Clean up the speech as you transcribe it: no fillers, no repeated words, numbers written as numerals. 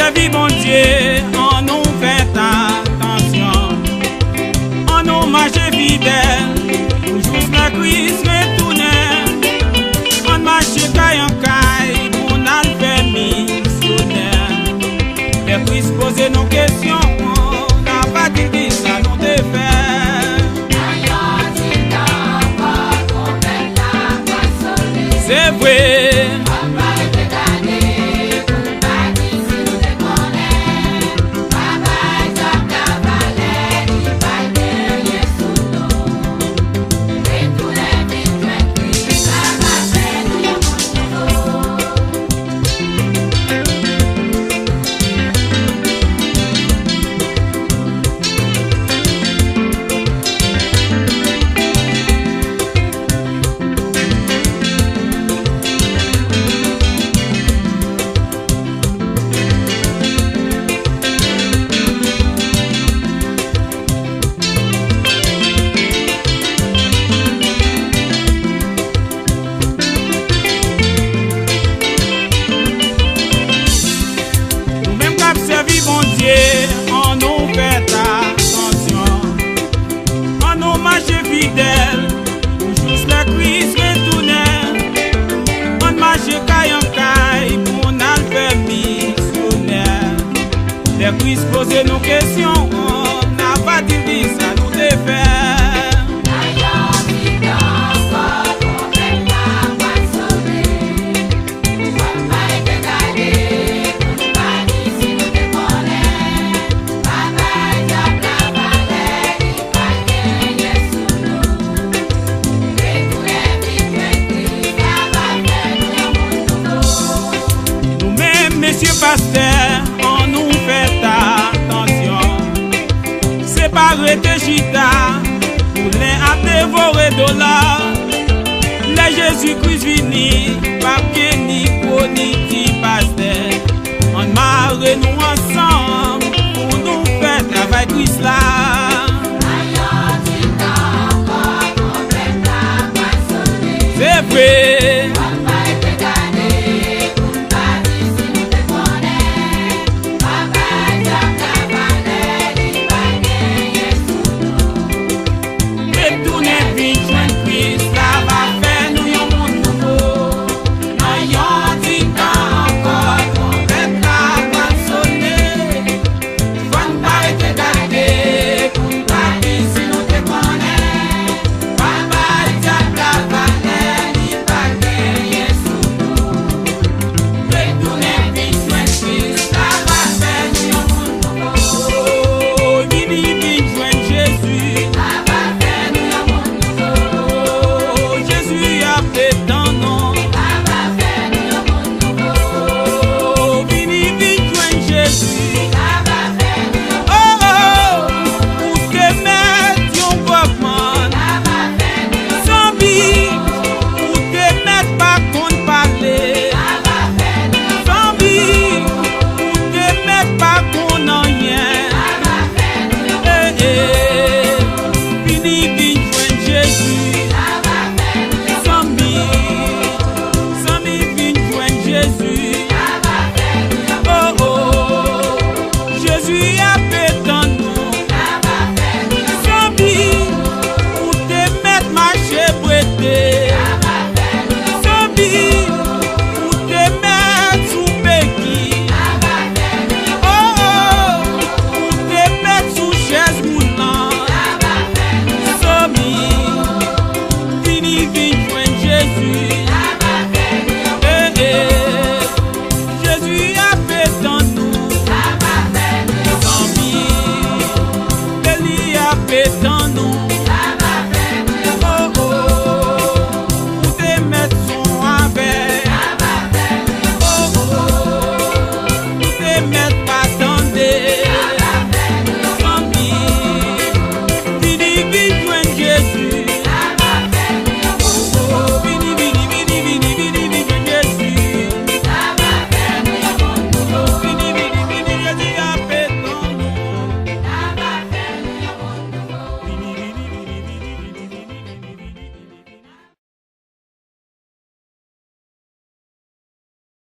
servi bon Dieu, on nous fait attention, on nous marche fidèle, toujours la Christ retourne, on marche caille en caille, pour nous faire missionnaire. Les Christ poser nos questions, on n'a pas dit ça nous défaire. C'est vrai. On nous fait attention, on nous marche fidèle, pour juste le Christ retourner, on marche caille en caille, pour nous faire missionnaire. Les Christ poser nos questions, on n'a pas dit ça nous défaire. Monsieur pasteur, on nous fait attention. C'est pas arrêter chita, pour les à dévorer dollars. Les Jésus-Christ vini, papier ni politique.